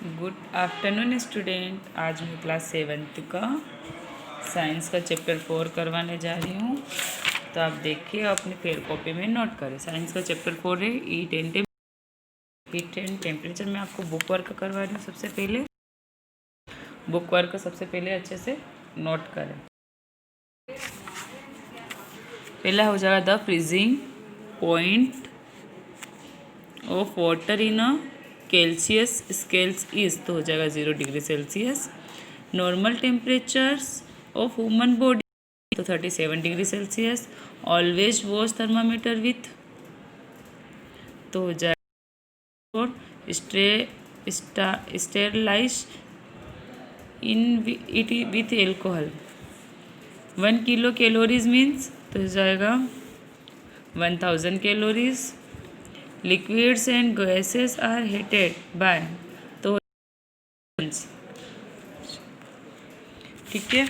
Good afternoon student. आज मैं class 7th का साइंस का चैप्टर 4 करवाने जा रही हूँ। तो आप देखिए अपनी फेयर कॉपी में नोट करें। साइंस का चैप्टर 4 है हीट एंड टेम्परेचर। मैं आपको बुक वर्क करवा रही हूँ। सबसे पहले बुक वर्क सबसे पहले अच्छे से नोट करें। पहला हो जाएगा the freezing point of water in a Celsius scales is, तो हो जाएगा 0 degree Celsius. Normal temperatures of human body तो 37 degree Celsius. Always wash thermometer with, तो हो जाएगा और sterilise in it with alcohol. 1 kilo calories means, तो हो जाएगा 1000 calories. Liquids and gases are heated by, तो ठीक है।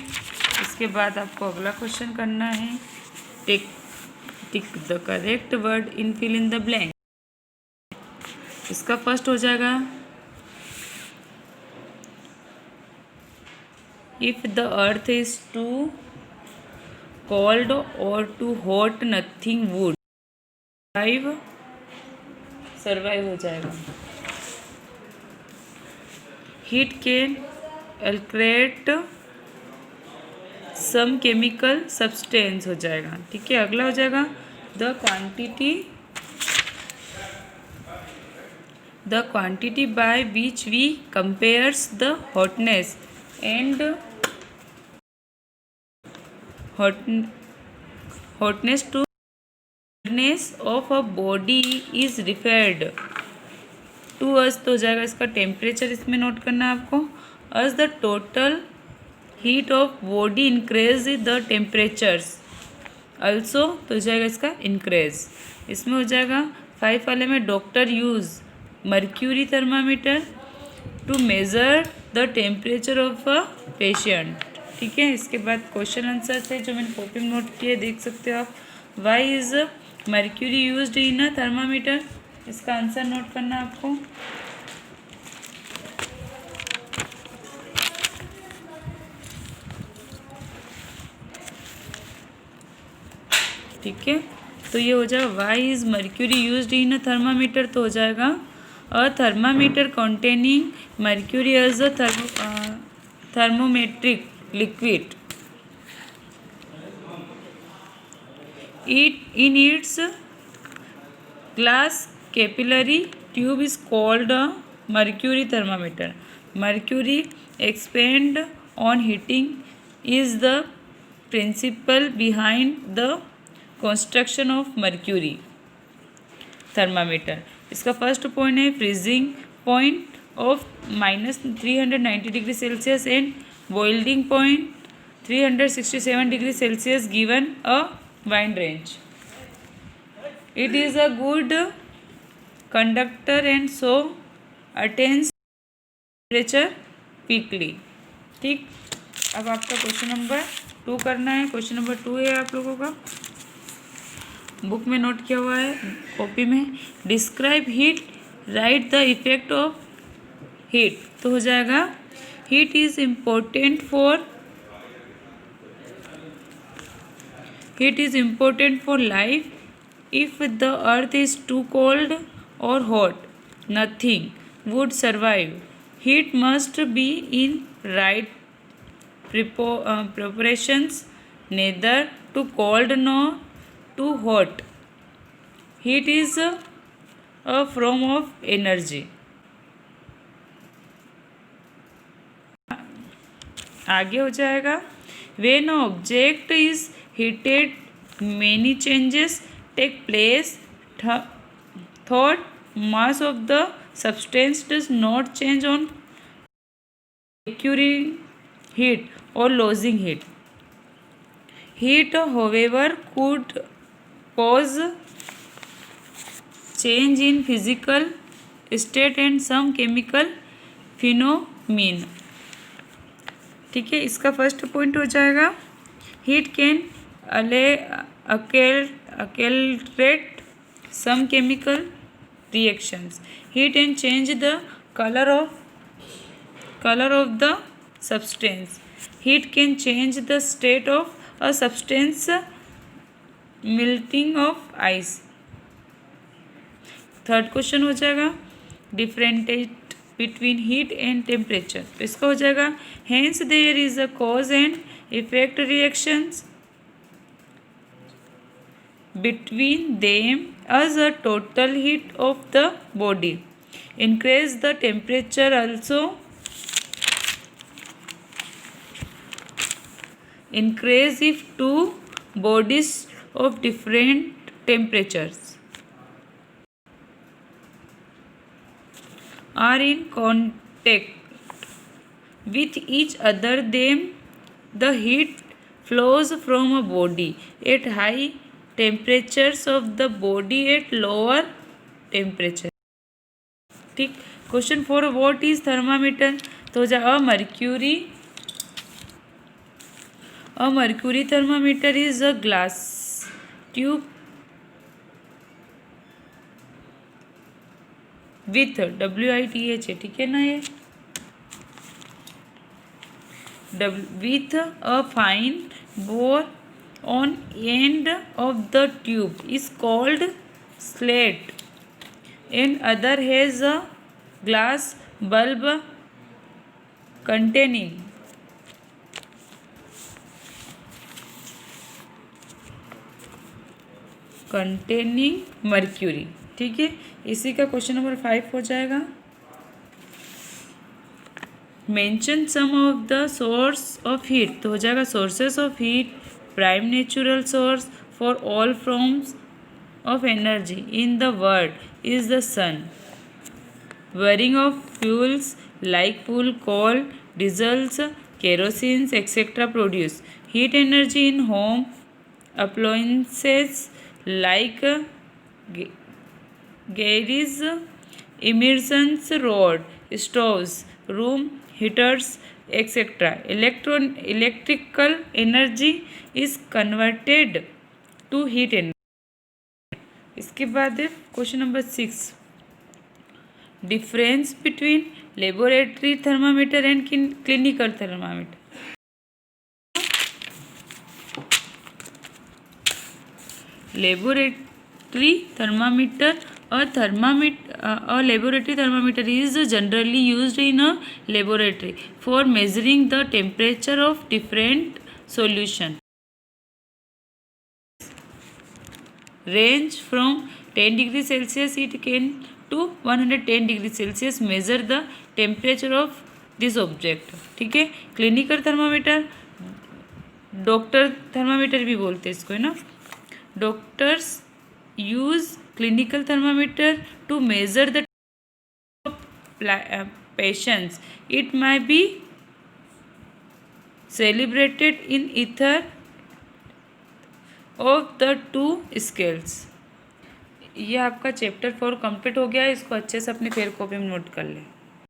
इसके बाद आपको अगला क्वेश्चन करना है। Tick the correct word in fill in the blank. इसका फर्स्ट हो जाएगा if the earth is too cold और too hot nothing would survive हो जाएगा। Heat can alterate some chemical substance हो जाएगा। ठीक है। अगला हो जाएगा the quantity by which we compares the hotness and hotness to coldness of a body is referred to us, तो हो जाएगा इसका टेम्परेचर इसमें नोट करना है आपको। as the total heat of body increase the temperatures also, तो हो जाएगा इसका increase। इसमें हो जाएगा 5 वाले में doctor use mercury thermometer to measure the temperature of a patient. ठीक है। इसके बाद क्वेश्चन आंसर है जो मैंने कॉपी में नोट किए, देख सकते हो आप। Why is mercury used in a thermometer, इसका आंसर नोट करना है आपको। ठीक है। तो ये हो जाएगा why is mercury used in a thermometer, तो हो जाएगा a thermometer containing mercury as a thermometric liquid. In its glass capillary tube is called a mercury thermometer. Mercury expand on heating is the principle behind the construction of mercury thermometer. इसका first point है freezing point of -390 degree Celsius and boiling point 367 degree Celsius given a wide range. It is a good conductor and so attains temperature quickly. ठीक। अब आपका question number 2 करना है। Question number 2 है आप लोगों का, बुक में नोट किया हुआ है, कॉपी में। Describe heat, write the effect of heat, तो हो जाएगा heat is important for life. If the earth is too cold और hot nothing would survive. Heat must be in right proportions, neither too cold nor too hot. Heat is a form of energy. आगे हो जाएगा when an object is heated many changes take place. Thought mass of the substance does not change on acquiring heat or losing heat. Heat, however, could cause change in physical state and some chemical phenomena. ठीक है। इसका first point हो जाएगा heat can accelerate some chemical reactions. Heat and change the color of color of the substance. Heat can change the state of a substance, melting of ice. Third question हो जाएगा differentiate between heat and temperature. तो इसका हो जाएगा hence there is a cause and effect reactions between them as a total heat of the body. Increase the temperature also. Increase if two bodies of different temperatures are in contact with each other, then the heat flows from a body at high temperatures of the body at lower temperature. ठीक. Question 4 what is thermometer. तो a mercury thermometer is a glass tube with WITH है. ठीक है ना. ये with a fine bore on end of the tube is called slat, and other has a glass bulb containing mercury. ठीक है. इसी का क्वेश्चन नंबर 5 हो जाएगा. Mention some of the source of heat. तो हो जाएगा sources of heat. Prime natural source for all forms of energy in the world is the sun. Burning of fuels like coal, diesels, kerosene, etc. produce heat energy in home appliances like gauges, immersions rod, stoves, room heaters, etc. Electrical energy is converted to heat energy. इसके बाद question number 6 difference between laboratory thermometer and clinical thermometer. Laboratory thermometer a laboratory thermometer is generally used in a laboratory for measuring the temperature of different solution. Range from 10 degrees Celsius it can to 110 degrees Celsius measure the temperature of this object. ठीक है. Clinical thermometer doctor thermometer भी बोलते हैं इसको, है ना. Doctors use clinical thermometer to measure the patients. It may be calibrated in either of the two scales. ये आपका चैप्टर 4 कंप्लीट हो गया है. इसको अच्छे से अपनी फेयर कॉपी में नोट कर लें.